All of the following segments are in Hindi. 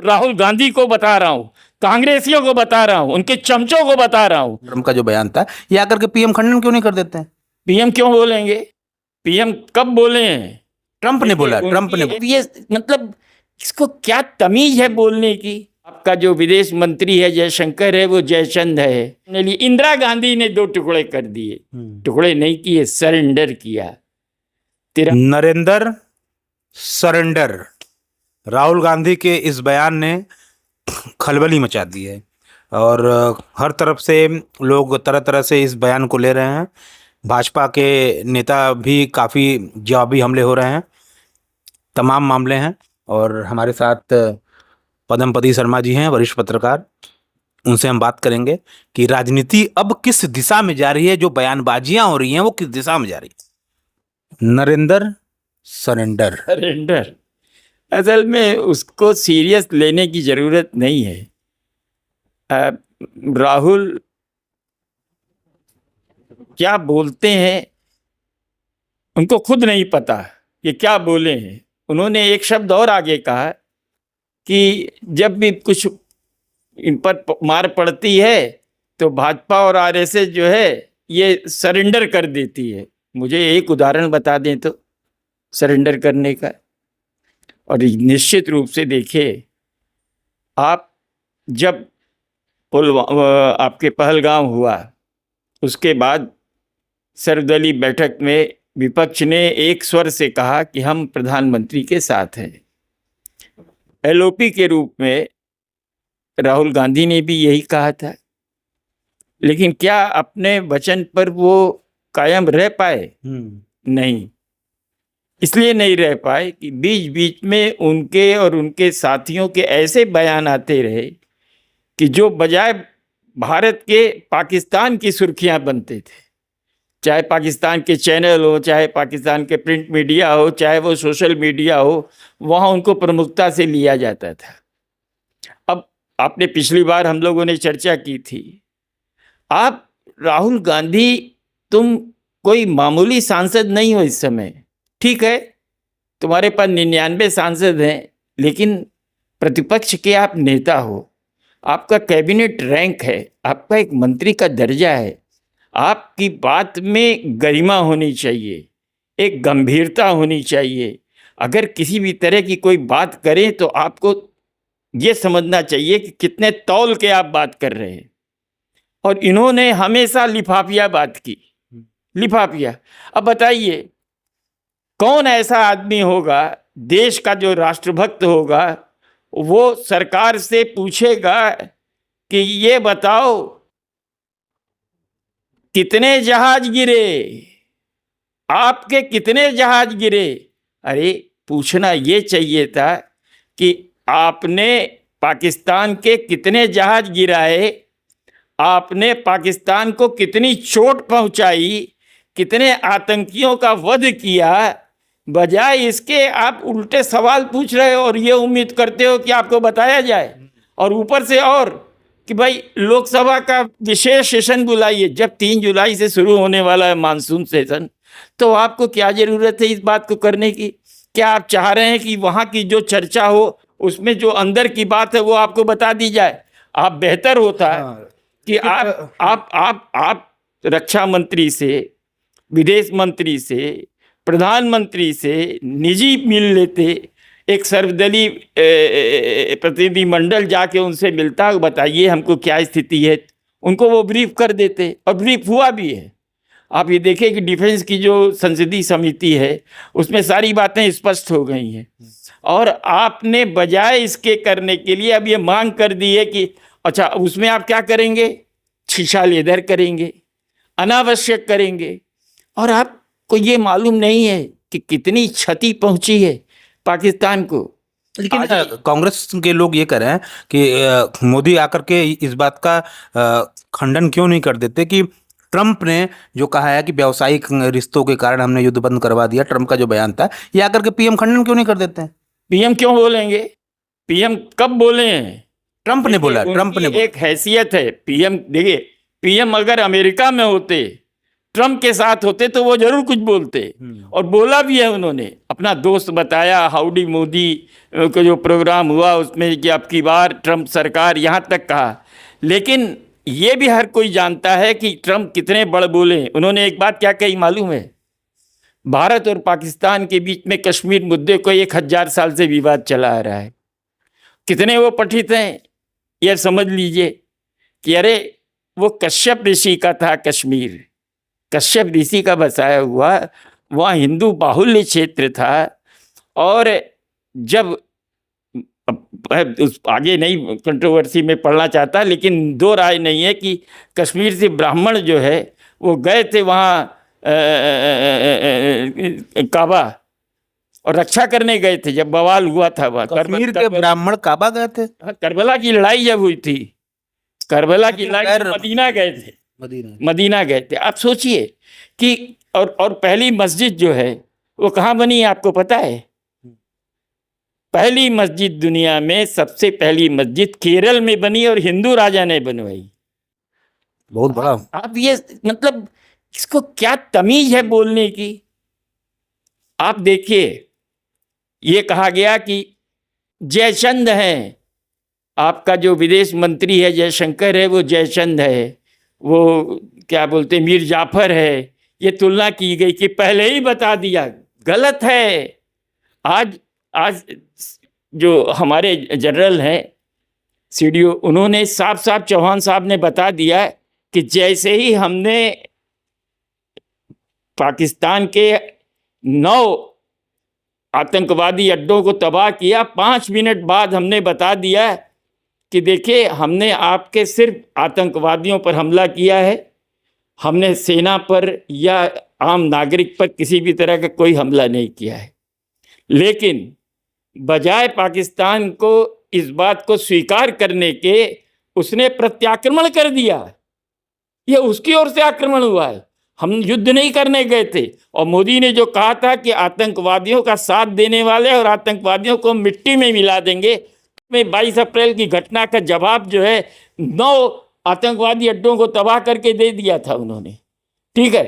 राहुल गांधी को बता रहा हूं, कांग्रेसियों को बता रहा हूं, उनके चमचों को बता रहा हूं। ट्रम्प का जो बयान था, ये आकर के पीएम खंडन क्यों नहीं कर देते हैं? पीएम क्यों बोलेंगे? पीएम कब बोले हैं? ट्रम्प ने बोला, ट्रम्प ने। ये मतलब इसको क्या तमीज है बोलने की? आपका जो विदेश मंत्री है जयशंकर है, वो जयचंद है। इंदिरा गांधी ने 2 टुकड़े कर दिए, टुकड़े नहीं किए, सरेंडर किया। नरेंद्र सरेंडर। राहुल गांधी के इस बयान ने खलबली मचा दी है और हर तरफ से लोग तरह तरह से इस बयान को ले रहे हैं। भाजपा के नेता भी काफ़ी जवाबी हमले हो रहे हैं, तमाम मामले हैं। और हमारे साथ पद्मपति शर्मा जी हैं, वरिष्ठ पत्रकार। उनसे हम बात करेंगे कि राजनीति अब किस दिशा में जा रही है, जो बयानबाजियां हो रही हैं वो किस दिशा में जा रही है। नरेंद्र सरेंडर। असल में उसको सीरियस लेने की जरूरत नहीं है। राहुल क्या बोलते हैं उनको खुद नहीं पता कि क्या बोले हैं। उन्होंने एक शब्द और आगे कहा कि जब भी कुछ इन पर मार पड़ती है तो भाजपा और आरएसएस जो है ये सरेंडर कर देती है। मुझे एक उदाहरण बता दें तो सरेंडर करने का। और निश्चित रूप से देखिए, आप जब आपके पहलगाम हुआ, उसके बाद सर्वदलीय बैठक में विपक्ष ने एक स्वर से कहा कि हम प्रधानमंत्री के साथ हैं। एलओपी के रूप में राहुल गांधी ने भी यही कहा था, लेकिन क्या अपने वचन पर वो कायम रह पाए? नहीं। इसलिए नहीं रह पाए कि बीच बीच में उनके और उनके साथियों के ऐसे बयान आते रहे कि जो बजाय भारत के पाकिस्तान की सुर्खियां बनते थे। चाहे पाकिस्तान के चैनल हो, चाहे पाकिस्तान के प्रिंट मीडिया हो, चाहे वो सोशल मीडिया हो, वहाँ उनको प्रमुखता से लिया जाता था। अब आपने पिछली बार हम लोगों ने चर्चा की थी, आप राहुल गांधी, तुम कोई मामूली सांसद नहीं हो इस समय। ठीक है, तुम्हारे पास 99 सांसद हैं, लेकिन प्रतिपक्ष के आप नेता हो, आपका कैबिनेट रैंक है, आपका एक मंत्री का दर्जा है। आपकी बात में गरिमा होनी चाहिए, एक गंभीरता होनी चाहिए। अगर किसी भी तरह की कोई बात करें तो आपको ये समझना चाहिए कि कितने तौल के आप बात कर रहे हैं। और इन्होंने हमेशा लिफाफिया बात की, लिफाफिया। अब बताइए, कौन ऐसा आदमी होगा, देश का जो राष्ट्रभक्त होगा, वो सरकार से पूछेगा कि ये बताओ कितने जहाज गिरे, आपके कितने जहाज गिरे? अरे पूछना ये चाहिए था कि आपने पाकिस्तान के कितने जहाज गिराए, आपने पाकिस्तान को कितनी चोट पहुंचाई, कितने आतंकियों का वध किया। बजाय इसके आप उल्टे सवाल पूछ रहे हो और ये उम्मीद करते हो कि आपको बताया जाए। और ऊपर से और कि भाई लोकसभा का विशेष सेशन बुलाइए, जब 3 जुलाई से शुरू होने वाला है मानसून सेशन, तो आपको क्या ज़रूरत है इस बात को करने की? क्या आप चाह रहे हैं कि वहाँ की जो चर्चा हो उसमें जो अंदर की बात है वो आपको बता दी जाए? आप बेहतर होता है कि आप रक्षा मंत्री से, विदेश मंत्री से, प्रधानमंत्री से निजी मिल लेते, एक सर्वदलीय प्रतिनिधिमंडल जाके उनसे मिलता, बताइए हमको क्या स्थिति है, उनको वो ब्रीफ कर देते। और ब्रीफ हुआ भी है। आप ये देखें कि डिफेंस की जो संसदीय समिति है उसमें सारी बातें स्पष्ट हो गई हैं। और आपने बजाय इसके करने के लिए अब ये मांग कर दी है कि अच्छा उसमें आप क्या करेंगे, छिछाल इधर करेंगे, अनावश्यक करेंगे। और आपको ये मालूम नहीं है कि कितनी क्षति पहुंची है पाकिस्तान को। लेकिन कांग्रेस के लोग ये कह रहे हैं कि मोदी आकर के इस बात का खंडन क्यों नहीं कर देते कि ट्रम्प ने जो कहा है कि व्यावसायिक रिश्तों के कारण हमने युद्ध बंद करवा दिया, ट्रम्प का जो बयान था, ये आकर के पीएम खंडन क्यों नहीं कर देते हैं? पीएम क्यों बोलेंगे? पीएम कब बोले हैं? ट्रम्प ने बोला, ट्रम्प ने एक हैसियत है पीएम। देखिए, पीएम अगर अमेरिका में होते, ट्रम्प के साथ होते तो वो जरूर कुछ बोलते, और बोला भी है उन्होंने। अपना दोस्त बताया, हाउडी मोदी का जो प्रोग्राम हुआ उसमें कि अब की बार ट्रंप सरकार, यहाँ तक कहा। लेकिन ये भी हर कोई जानता है कि ट्रंप कितने बड़ बोले। उन्होंने एक बात क्या कही मालूम है? भारत और पाकिस्तान के बीच में कश्मीर मुद्दे को 1000 साल से विवाद चला आ रहा है। कितने वो पठित हैं, यह समझ लीजिए कि अरे वो कश्यप ऋषि का था कश्मीर, कश्यप ऋषि का बसाया हुआ, वहाँ हिंदू बाहुल्य क्षेत्र था। और जब उस आगे नहीं कंट्रोवर्सी में पढ़ना चाहता, लेकिन दो राय नहीं है कि कश्मीर से ब्राह्मण जो है वो गए थे वहाँ काबा और रक्षा करने गए थे जब बवाल हुआ था वहाँ। कश्मीर के ब्राह्मण काबा गए थे? करबला की लड़ाई जब हुई थी, करबला की लड़ाई मदीना गए थे, मदीना गए थे। आप सोचिए कि और पहली मस्जिद जो है वो कहाँ बनी है आपको पता है? पहली मस्जिद दुनिया में, सबसे पहली मस्जिद केरल में बनी और हिंदू राजा ने बनवाई। बहुत बड़ा। आप ये मतलब इसको क्या तमीज है बोलने की? आप देखिए, ये कहा गया कि जयचंद हैं, आपका जो विदेश मंत्री है जयशंकर है वो जयचंद है, वो क्या बोलते मीर जाफर है। ये तुलना की गई कि पहले ही बता दिया, गलत है। आज जो हमारे जनरल हैं सीडीओ, उन्होंने साफ साफ, चौहान साहब ने बता दिया कि जैसे ही हमने पाकिस्तान के 9 आतंकवादी अड्डों को तबाह किया, 5 मिनट बाद हमने बता दिया कि देखिए हमने आपके सिर्फ आतंकवादियों पर हमला किया है, हमने सेना पर या आम नागरिक पर किसी भी तरह का कोई हमला नहीं किया है। लेकिन बजाय पाकिस्तान को इस बात को स्वीकार करने के, उसने प्रत्याक्रमण कर दिया। ये उसकी ओर से आक्रमण हुआ है, हम युद्ध नहीं करने गए थे। और मोदी ने जो कहा था कि आतंकवादियों का साथ देने वाले और आतंकवादियों को मिट्टी में मिला देंगे, में 22 अप्रैल की घटना का जवाब जो है 9 आतंकवादी अड्डों को तबाह करके दे दिया था उन्होंने। ठीक है,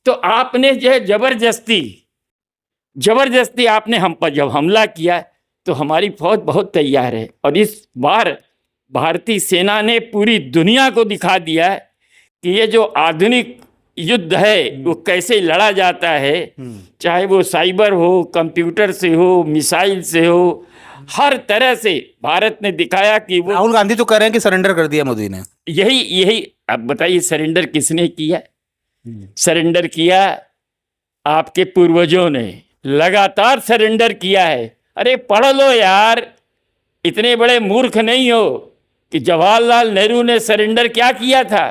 तो आपने जो है जबरदस्ती आपने हम पर जब हमला किया तो हमारी फौज बहुत तैयार है। और इस बार भारतीय सेना ने पूरी दुनिया को दिखा दिया कि ये जो आधुनिक युद्ध है वो कैसे लड़ा जाता है, चाहे वो साइबर हो, कंप्यूटर से हो, मिसाइल से हो, हर तरह से भारत ने दिखाया कि वो। राहुल गांधी तो कह रहे हैं कि सरेंडर कर दिया मोदी ने। यही अब बताइए, सरेंडर किसने किया? सरेंडर किया आपके पूर्वजों ने, लगातार सरेंडर किया है। अरे पढ़ लो यार, इतने बड़े मूर्ख नहीं हो कि जवाहरलाल नेहरू ने सरेंडर क्या किया था।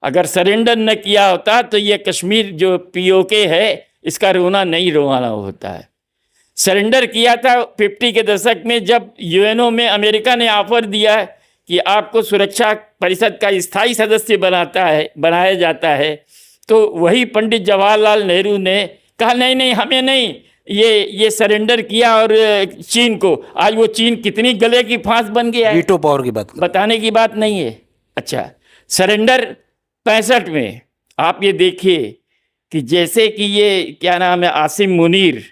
अगर सरेंडर न किया होता तो ये कश्मीर जो पीओके है इसका रोना नहीं रोवाना होता है। सरेंडर किया था 50 के दशक में, जब यूएनओ में अमेरिका ने ऑफर दिया कि आपको सुरक्षा परिषद का स्थायी सदस्य बनाया जाता है, तो वही पंडित जवाहरलाल नेहरू ने कहा नहीं हमें नहीं, ये सरेंडर किया और चीन को। आज वो चीन कितनी गले की फांस बन गया है, वीटो पावर की बात बताने की बात नहीं है। अच्छा, सरेंडर 65 में आप ये देखिए कि जैसे कि ये क्या नाम है, आसिम मुनीर,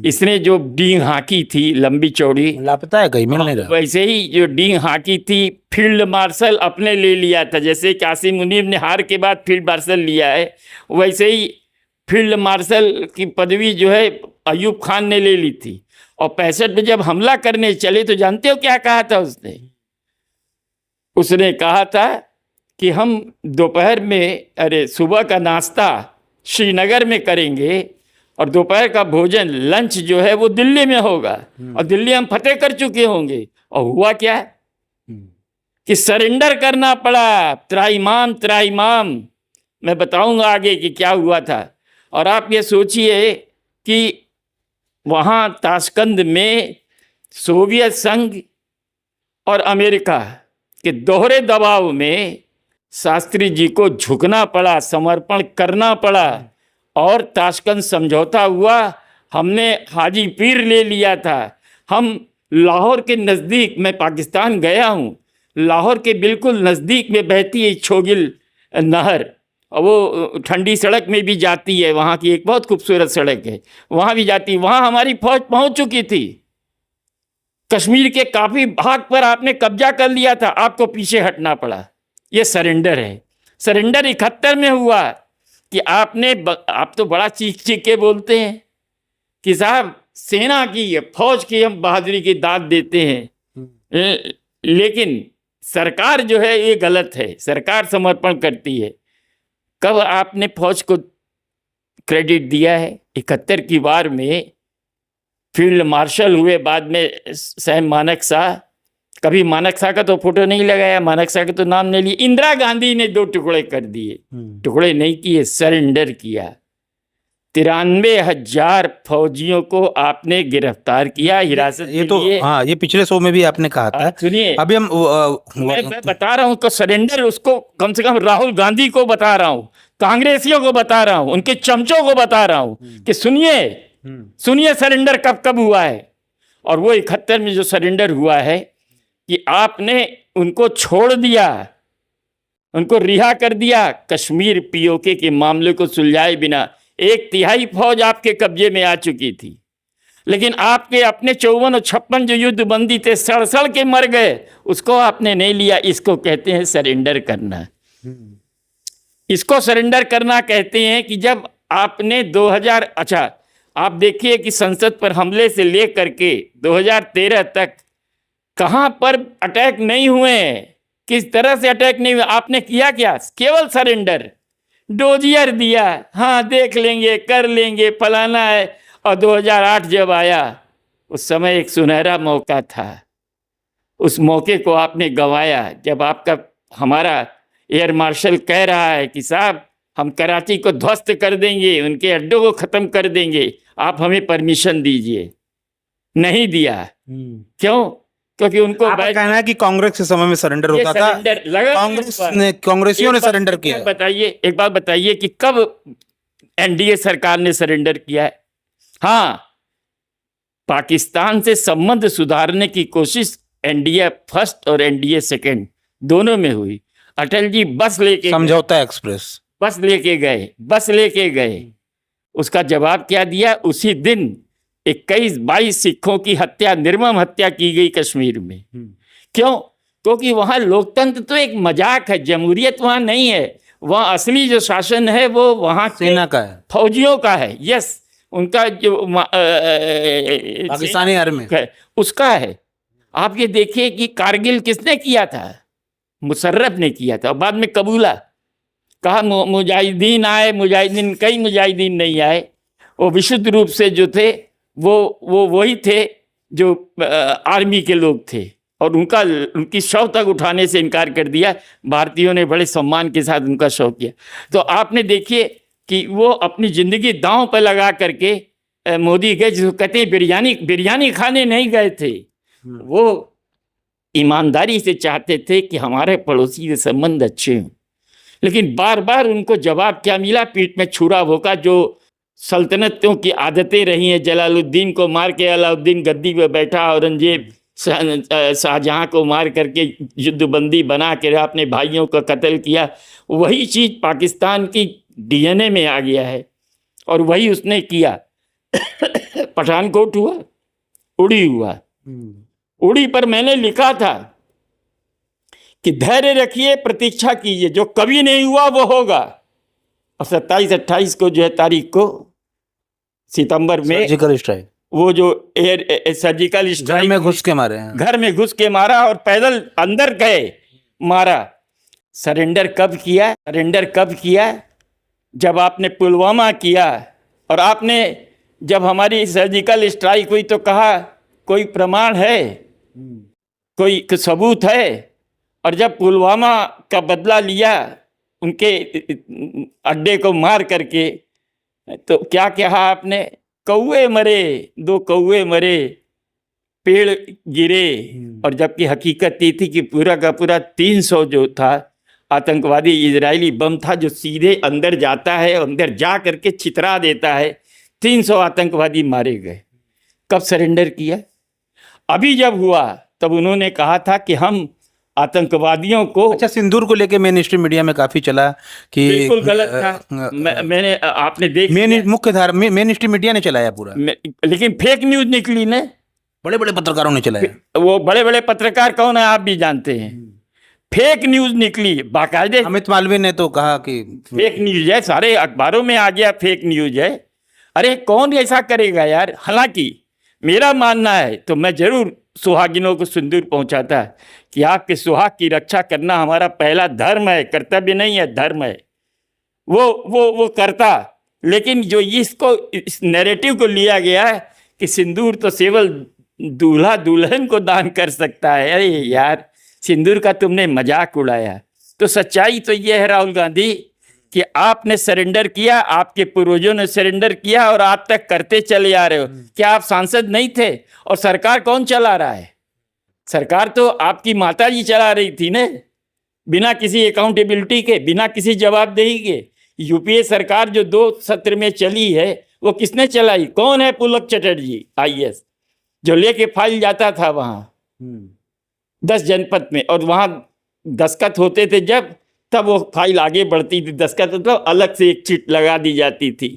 इसने जो डींग हाँकी थी लंबी चौड़ी, लापता है, कहीं मिल नहीं रहा। वैसे ही जो डींग हाँकी थी फील्ड मार्शल अपने ले लिया था। जैसे कि आसिम मुनीर ने हार के बाद फील्ड मार्शल लिया है, वैसे ही फील्ड मार्शल की पदवी जो है अयूब खान ने ले ली थी। और 65 में जब हमला करने चले तो जानते हो क्या कहा था उसने कहा था कि हम दोपहर में सुबह का नाश्ता श्रीनगर में करेंगे और दोपहर का भोजन लंच जो है वो दिल्ली में होगा, और दिल्ली हम फतेह कर चुके होंगे। और हुआ क्या कि सरेंडर करना पड़ा, त्राहिमाम। मैं बताऊंगा आगे कि क्या हुआ था। और आप ये सोचिए कि वहाँ ताशकंद में सोवियत संघ और अमेरिका के दोहरे दबाव में शास्त्री जी को झुकना पड़ा, समर्पण करना पड़ा, और ताशकंद समझौता हुआ। हमने हाजी पीर ले लिया था। हम लाहौर के नज़दीक, मैं पाकिस्तान गया हूँ, लाहौर के बिल्कुल नज़दीक में बहती है छोगिल नहर, और वो ठंडी सड़क में भी जाती है, वहाँ की एक बहुत खूबसूरत सड़क है, वहाँ भी जाती है। वहाँ हमारी फौज पहुँच चुकी थी। कश्मीर के काफ़ी भाग पर आपने कब्जा कर लिया था, आपको पीछे हटना पड़ा। ये सरेंडर है। सरेंडर 71 में हुआ कि आप तो बड़ा चीख चीख के बोलते हैं कि साहब सेना की, फौज की हम बहादुरी की दाद देते हैं, लेकिन सरकार जो है ये गलत है, सरकार समर्पण करती है। कब आपने फौज को क्रेडिट दिया है? 71 की वार में फील्ड मार्शल हुए, बाद में सैम मानेकशॉ। कभी मानेकशॉ का तो फोटो नहीं लगाया, मानेकशॉ का तो नाम नहीं लिया। इंदिरा गांधी ने 2 टुकड़े कर दिए, टुकड़े नहीं किए, सरेंडर किया। 93,000 फौजियों को आपने गिरफ्तार किया हिरासत ये के तो लिए। हाँ, ये पिछले शो में भी आपने कहा था। सुनिए, अभी हम मैं बता रहा हूँ कि सरेंडर, उसको कम से कम राहुल गांधी को बता रहा हूँ, कांग्रेसियों को बता रहा हूँ, उनके चमचों को बता रहा हूँ कि सुनिए सरेंडर कब कब हुआ है। और वो 71 में जो सरेंडर हुआ है कि आपने उनको छोड़ दिया, उनको रिहा कर दिया, कश्मीर पीओके के मामले को सुलझाए बिना। 1/3 फौज आपके कब्जे में आ चुकी थी, लेकिन आपके अपने 54 और 56 जो युद्ध बंदी थे, सड़ सड़ के मर गए, उसको आपने नहीं लिया। इसको कहते हैं सरेंडर करना। इसको सरेंडर करना कहते हैं कि जब आपने 2000, अच्छा आप देखिए कि संसद पर हमले से लेकर के 2013 तक कहाँ पर अटैक नहीं हुए, किस तरह से अटैक नहीं हुए। आपने किया क्या? केवल सरेंडर, डोजियर दिया, हाँ देख लेंगे, कर लेंगे, फलाना है। और 2008 जब आया, उस समय एक सुनहरा मौका था, उस मौके को आपने गंवाया। जब हमारा एयर मार्शल कह रहा है कि साहब हम कराची को ध्वस्त कर देंगे, उनके अड्डों को ख़त्म कर देंगे, आप हमें परमिशन दीजिए, नहीं दिया। क्यों? क्योंकि उनको कहना है कि कांग्रेस के समय में सरेंडर होता था, कांग्रेसियों ने सरेंडर किया। बताइए, एक बात बताइए कि कब एनडीए सरकार ने सरेंडर किया है? हाँ, पाकिस्तान से संबंध सुधारने की कोशिश एनडीए फर्स्ट और एनडीए सेकंड दोनों में हुई। अटल जी बस लेके, समझौता एक्सप्रेस, बस लेके गए। उसका जवाब क्या दिया? उसी दिन 21-22 सिखों की हत्या, निर्मम हत्या की गई कश्मीर में। क्यों? क्योंकि वहाँ लोकतंत्र तो एक मजाक है, जमहूरियत वहाँ नहीं है। वहाँ असली जो शासन है वो वहाँ सेना का है, फौजियों का है। यस, उनका जो पाकिस्तानी आर्मी है उसका है। आप ये देखिए कि कारगिल किसने किया था? मुशर्रफ ने किया था। बाद में कबूला, कहा मुजाहिदीन आए, मुजाहिदीन, कई मुजाहिदीन नहीं आए। वो विशुद्ध रूप से जो थे वो वही थे जो आर्मी के लोग थे, और उनकी शव तक उठाने से इनकार कर दिया। भारतीयों ने बड़े सम्मान के साथ उनका शव किया। तो आपने देखिए कि वो अपनी ज़िंदगी दांव पर लगा करके मोदी गए, जिसको कहते हैं बिरयानी खाने नहीं गए थे। वो ईमानदारी से चाहते थे कि हमारे पड़ोसी के संबंध अच्छे हों, लेकिन बार बार उनको जवाब क्या मिला? पीठ में छुरा भोंका। जो सल्तनतों की आदतें रही हैं, जलालुद्दीन को मार के अलाउद्दीन गद्दी पे बैठा, औरंगजेब शाहजहां को मार करके युद्धबंदी बना के अपने भाइयों का कत्ल किया, वही चीज़ पाकिस्तान की डीएनए में आ गया है, और वही उसने किया। पठानकोट हुआ, उड़ी हुआ। उड़ी पर मैंने लिखा था कि धैर्य रखिए, प्रतीक्षा कीजिए, जो कभी नहीं हुआ वो होगा। और 27-28 को जो है तारीख को, सितंबर में सर्जिकल स्ट्राइक, वो जो सर्जिकल स्ट्राइक, घर में घुस के मारे हैं, घर में घुस के मारा और पैदल अंदर गए, मारा। सरेंडर कब किया? सरेंडर कब किया? जब आपने पुलवामा किया, और आपने जब हमारी सर्जिकल स्ट्राइक हुई तो कहा कोई प्रमाण है, कोई सबूत है। और जब पुलवामा का बदला लिया उनके अड्डे को मार करके, तो क्या कहा आपने? कौवे मरे, 2 कौवे मरे, पेड़ गिरे। और जबकि हकीकत ये थी कि पूरा का पूरा 300 जो था आतंकवादी इजरायली बम था, जो सीधे अंदर जाता है, अंदर जा करके छितरा देता है। 300 आतंकवादी मारे गए। कब सरेंडर किया? अभी जब हुआ तब उन्होंने कहा था कि हम आतंकवादियों को। अच्छा, सिंदूर को लेके मेन स्ट्रीम मीडिया में काफी चला कि बिल्कुल गलत था। मैंने आपने देख मेन मुख्य धारा मेन स्ट्रीम मीडिया ने चलाया पूरा, लेकिन फेक न्यूज निकली ना, बड़े बड़े पत्रकारों ने चलाया। वो बड़े बड़े पत्रकार कौन है आप भी जानते हैं। फेक न्यूज निकली बाकायदे। अमित मालवीय ने तो कहा कि फेक न्यूज है, सारे अखबारों में आ गया फेक न्यूज है। अरे कौन ऐसा करेगा यार। हालांकि मेरा मानना है तो मैं जरूर सुहागिनों को सिंदूर पहुंचाता कि आपके सुहाग की रक्षा करना हमारा पहला धर्म है, कर्तव्य नहीं है, धर्म है। वो करता। लेकिन जो इसको इस नैरेटिव को लिया गया है कि सिंदूर तो केवल दूल्हा दुल्हन को दान कर सकता है। अरे यार, सिंदूर का तुमने मजाक उड़ाया। तो सच्चाई तो ये है राहुल गांधी कि आपने सरेंडर किया, आपके पूर्वजों ने सरेंडर किया और आप तक करते चले आ रहे हो। क्या आप सांसद नहीं थे? और सरकार कौन चला रहा है? सरकार तो आपकी माता जी चला रही थी ना, बिना किसी अकाउंटेबिलिटी के, बिना किसी जवाबदेही के। यूपीए सरकार जो 2 सत्र में चली है वो किसने चलाई? कौन है? पुलक चटर्जी IAS, जो लेके फाइल जाता था वहाँ 10 जनपद में, और वहाँ दस्खत होते थे जब, तब वो फाइल आगे बढ़ती थी। दस्खत तो अलग से एक चिट लगा दी जाती थी,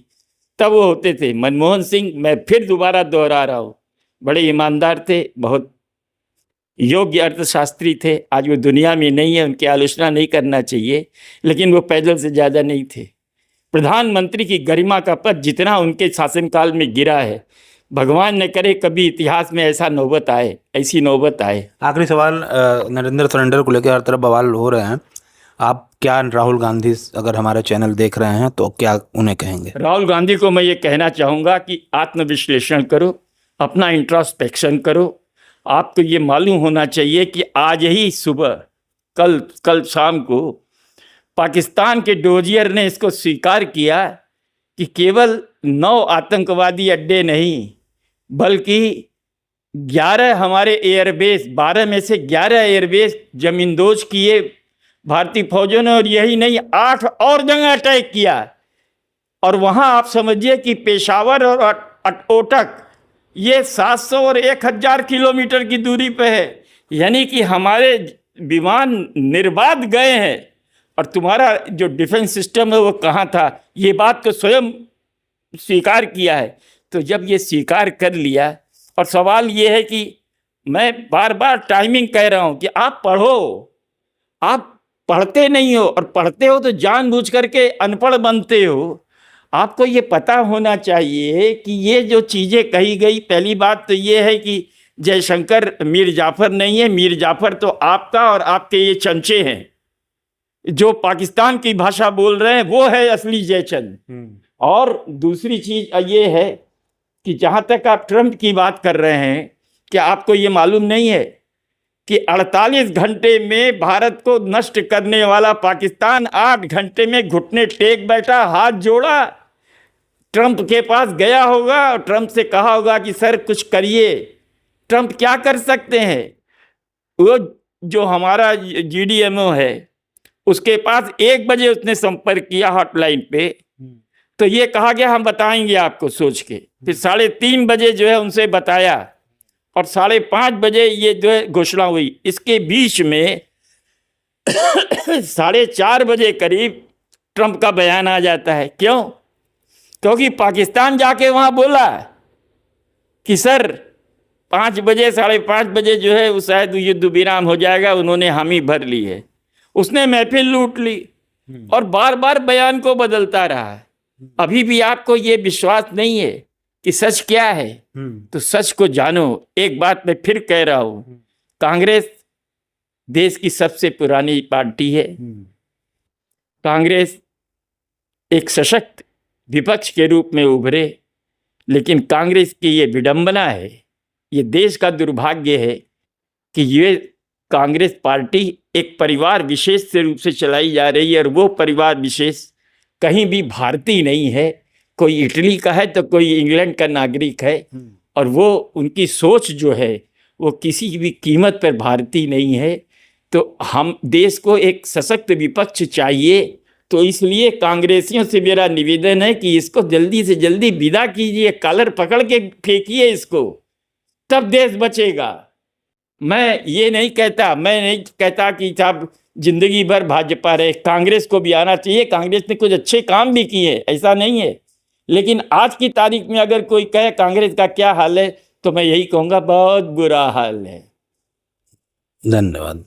तब वो होते थे। मनमोहन सिंह, मैं फिर दोबारा दोहरा रहा हूँ, बड़े ईमानदार थे, बहुत योग्य अर्थशास्त्री थे। आज वो दुनिया में नहीं है, उनकी आलोचना नहीं करना चाहिए, लेकिन वो पैदल से ज़्यादा नहीं थे। प्रधानमंत्री की गरिमा का पद जितना उनके शासनकाल में गिरा है, भगवान न करे कभी इतिहास में ऐसा नौबत आए, ऐसी नौबत आए। आखिरी सवाल, नरेंद्र सरेंडर को लेकर हर तरफ बवाल हो रहे हैं, आप क्या राहुल गांधी अगर हमारे चैनल देख रहे हैं तो क्या उन्हें कहेंगे? राहुल गांधी को मैं ये कहना चाहूँगा कि आत्मविश्लेषण करो, अपना इंट्रोस्पेक्शन करो। आपको ये मालूम होना चाहिए कि आज ही सुबह, कल शाम को पाकिस्तान के डोजियर ने इसको स्वीकार किया कि केवल 9 आतंकवादी अड्डे नहीं बल्कि 11 हमारे एयरबेस, 12 में से 11 एयरबेस जमींदोज किए भारतीय फौजों ने। और यही नहीं, 8 और जगह अटैक किया। और वहाँ आप समझिए कि पेशावर और ओटक ये 700 और 1000 किलोमीटर की दूरी पे है। यानी कि हमारे विमान निर्बाध गए हैं और तुम्हारा जो डिफेंस सिस्टम है वो कहाँ था। ये बात तो स्वयं स्वीकार किया है। तो जब ये स्वीकार कर लिया, और सवाल ये है कि मैं बार बार टाइमिंग कह रहा हूँ कि आप पढ़ो, आप पढ़ते नहीं हो, और पढ़ते हो तो जानबूझ करके अनपढ़ बनते हो। आपको ये पता होना चाहिए कि ये जो चीज़ें कही गई, पहली बात तो ये है कि जयशंकर मीर जाफ़र नहीं है। मीर जाफ़र तो आपका और आपके ये चमचे हैं जो पाकिस्तान की भाषा बोल रहे हैं, वो है असली जयचंद। और दूसरी चीज़ ये है कि जहाँ तक आप ट्रंप की बात कर रहे हैं, क्या आपको ये मालूम नहीं है कि 48 घंटे में भारत को नष्ट करने वाला पाकिस्तान 8 घंटे में घुटने टेक बैठा, हाथ जोड़ा, ट्रंप के पास गया होगा और ट्रंप से कहा होगा कि सर कुछ करिए। ट्रंप क्या कर सकते हैं? वो जो हमारा GDMO है उसके पास 1 बजे उसने संपर्क किया हॉटलाइन पे, तो ये कहा गया हम बताएंगे आपको सोच के। फिर 3:30 बजे जो है उनसे बताया और 5:30 बजे ये जो है घोषणा हुई। इसके बीच में 4:30 बजे करीब ट्रंप का बयान आ जाता है। क्यों? क्योंकि पाकिस्तान जाके वहाँ बोला कि सर 5 बजे 5:30 बजे जो है शायद युद्ध विराम हो जाएगा, उन्होंने हामी भर ली है। उसने महफिल लूट ली और बार बार बयान को बदलता रहा है। अभी भी आपको ये विश्वास नहीं है कि सच क्या है, तो सच को जानो। एक बात मैं फिर कह रहा हूं, कांग्रेस देश की सबसे पुरानी पार्टी है। कांग्रेस एक सशक्त विपक्ष के रूप में उभरे, लेकिन कांग्रेस की ये विडंबना है, ये देश का दुर्भाग्य है कि ये कांग्रेस पार्टी एक परिवार विशेष से रूप से चलाई जा रही है, और वो परिवार विशेष कहीं भी भारतीय नहीं है। कोई इटली का है तो कोई इंग्लैंड का नागरिक है, और वो उनकी सोच जो है वो किसी भी कीमत पर भारतीय नहीं है। तो हम देश को एक सशक्त विपक्ष चाहिए। तो इसलिए कांग्रेसियों से मेरा निवेदन है कि इसको जल्दी से जल्दी विदा कीजिए, कॉलर पकड़ के फेंकिए इसको, तब देश बचेगा। मैं नहीं कहता कि साहब जिंदगी भर भाजपा रहे, कांग्रेस को भी आना चाहिए, कांग्रेस ने कुछ अच्छे काम भी किए, ऐसा नहीं है। लेकिन आज की तारीख में अगर कोई कहे कांग्रेस का क्या हाल है, तो मैं यही कहूँगा बहुत बुरा हाल है। धन्यवाद।